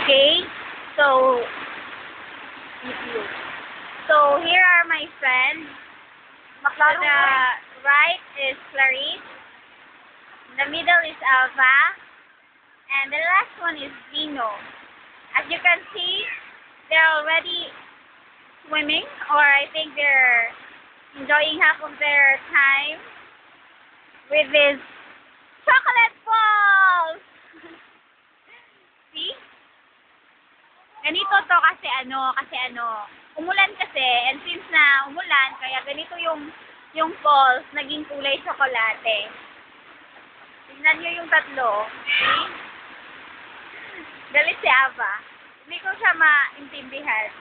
Okay? So, here are my friends. To the right is Clarice. In the middle is Alva. And the last one is Gino. As you can see, they're already swimming, or I think they're enjoying half of their time with this chocolate balls. See? Ganito to kasi umulan kasi, and since na umulan, kaya ganito yung balls, naging kulay tsokolate. Tingnan nyo yung tatlo. See? Galit si Ava. Hindi ko siya maintindihan.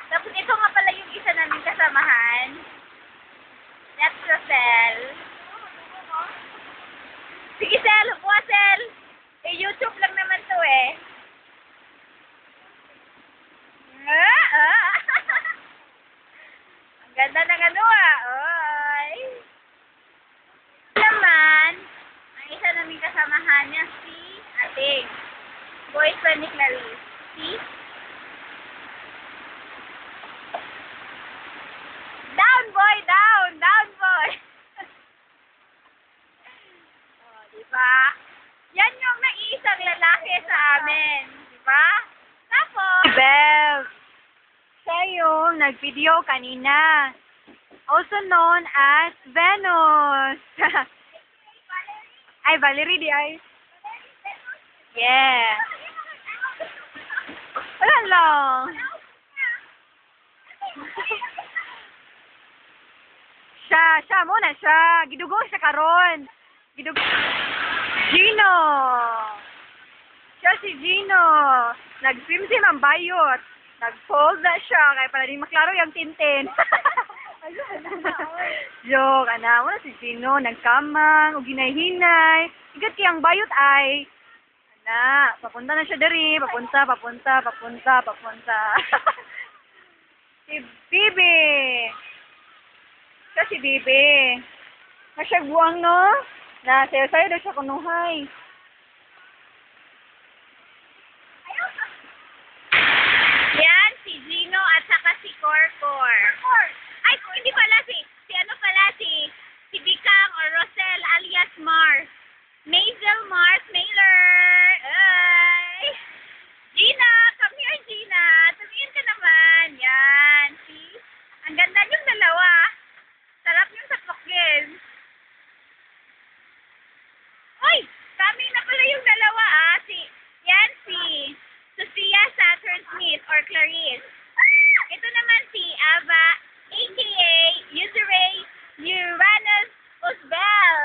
Tapos ito nga pala yung isa namin kasamahan. That's Rosel. Sige, Sel. Huwag Sel. YouTube lang naman to eh. Ang ganda ng Oy. Naman, ang isa namin kasamahan niya si Ating. Boyfriend ni Clarice. See? Down, boy! Down! Down, boy! Oh, diba? Yan yung nag-iisang lalaki sa amin. Diba? Tapos, Belle, siya yung nag-video kanina. Also known as Venus. Ay, Valerie di ay. Yeah. Wala lang. Siya muna siya. Gidugong siya karon. Gino. Siya si Gino. Nag-swim-swim ang bayot. Nag-fold na siya. Kaya pala di maklaro yung tintin. Joke, ana. Wala si Gino. Nagkamang. O ginay-hinay. Igat kiyang bayot ay. Ana. Papunta na siya dari. Papunta. Si Bibi. Siya si Bibi. Masyagbuang, no? Na sayo-sayo daw siya kunuhay. yan, si Gino at saka si Corcor. Ay, hindi pala si Bicang or Rosel alias Mars. Maisel Mars Mailer. Ay! Gina! Come here, Gina! Tumingin ka naman. Yan. See? Ang ganda yung dalawa. Sarap yung sapokin. Uy! Coming na pala yung dalawa Yan si Sophia Saturn Smith or Clarice. Ito naman si Ava, aka Yusere Uranus Usbel.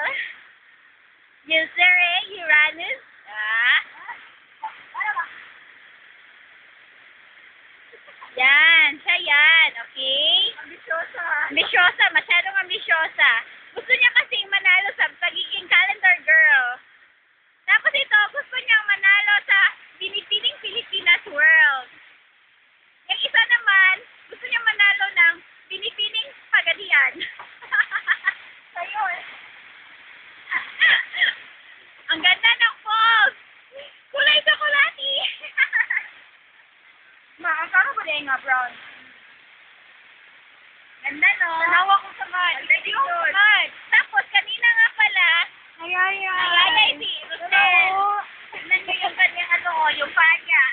Yusere Uranus. Yan, siya yan, okay? Ambisyosa, masyadong ambisyosa. Gusto niya kasing manalo sa pagiging calendar girl. Tapos ito, gusto niyang manalo sa Binibining Pilipinas World. Yung isa naman, gusto niyang manalo ng Binibining Pagadian. Ayun. Ang ganda ng pose. Kulay tsokolate. Ang karo ba din nga brown? Ganda, no? Tanawa ko sa mad. Tapos, kanina nga pala, Ayayay. si Rosel. Tignan niyo yung kanyang yung paa niya.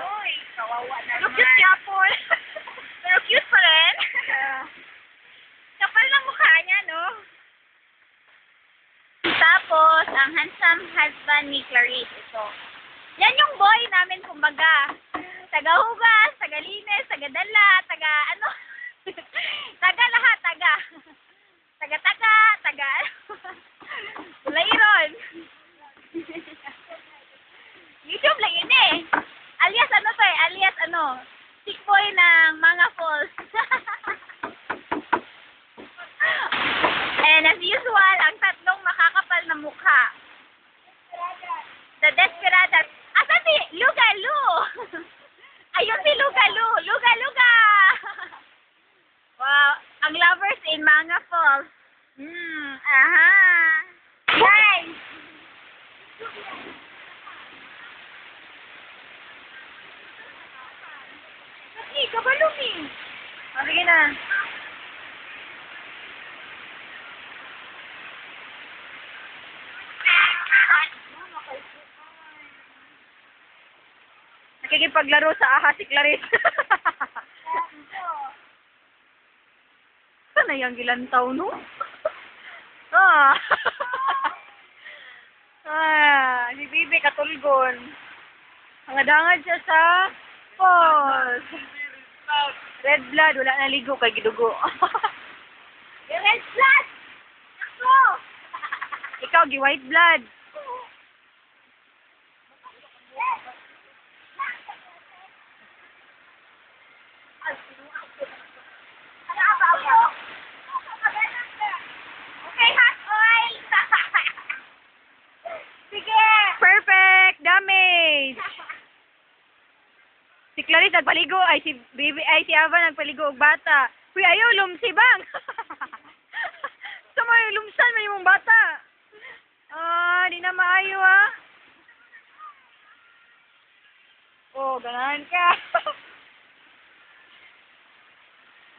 Uy, kawawa naman. Look at Japon. Pero cute pa rin. Kapal ng mukha niya, no? Tapos, ang handsome husband ni Clarice, ito. Yan yung boy namin, kumbaga. Taga-hugas, taga-linis, taga-dala, taga-lahat, taga Layron. YouTube lang yun eh. Alias sick boy ng mga falls. And as usual, ang tatlong makakapal na mukha. The Desperadas. Asan si Lugalu? Ayun si Lugalu. Luga! Wow, ang lovers in mga falls. Aha. Nice. kabalong eh. Ah, sige na. Nakikipaglaro sa aha si Clarice. Sana yung gilantaw, no? Ah. Si Bibi katulgon. Hangad-hangad siya sa falls. Red blood, wala na ligo kay gidugo. Yung red blood! Ako! Ikaw, gi-white blood. Okay, hot oil! Sige! Perfect! Damage! Si Clarice nagpaligo, ay si Bibi, ay si Ava nagpaligo og bata. Uy, ayaw, lumsibang! Sa may lumsan, may mong bata. Ah, di na maayo, ah. Oh, ganahan ka.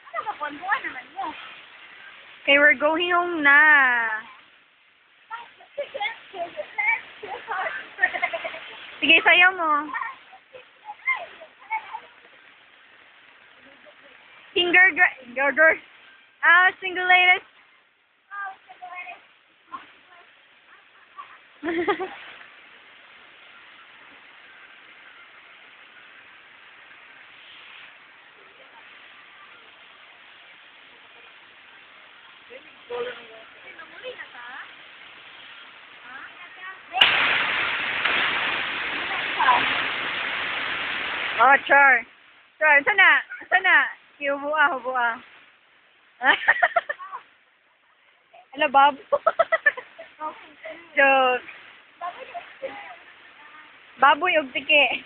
Ano ba, ponduan naman mo? Okay, we're going home na. Sige, sayaw mo. Finger, single latest. Oh, Char. Char, sana. Hubuan. Ala, babo. Joke. Baboy og tike.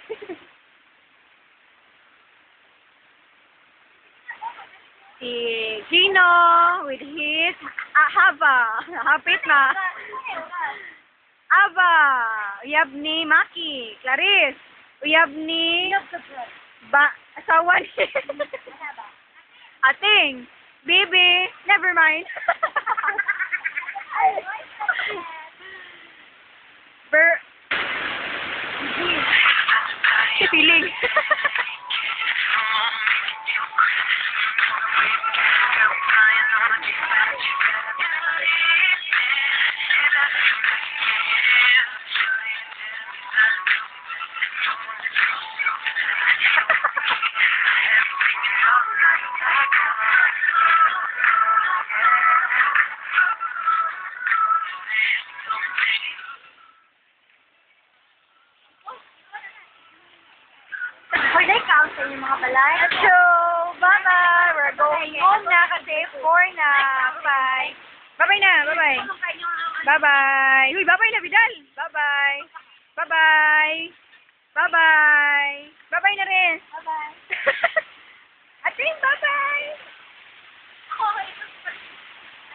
Si Gino with his Hava. Hapit na. Ava. Uyab ni Maki. Clarice. Uyab ni asawa ni Ating. Baby. Never mind. Si feeling. Pwede count sa inyong mga balay? So, bye-bye. We're going home na kasi 4 na. Bye-bye. Bye-bye na. Bye-bye. Bye-bye. Uy, bye-bye na, Vidal. Bye-bye. Bye-bye. Bye-bye. Bye-bye na rin. Bye-bye. Ating, bye-bye.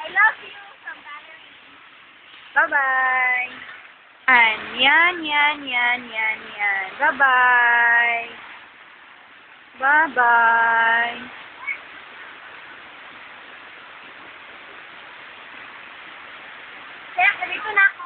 I love you from Valerie. Bye-bye. Yan. Bye-bye. Bye-bye. Kaya, dito na ako.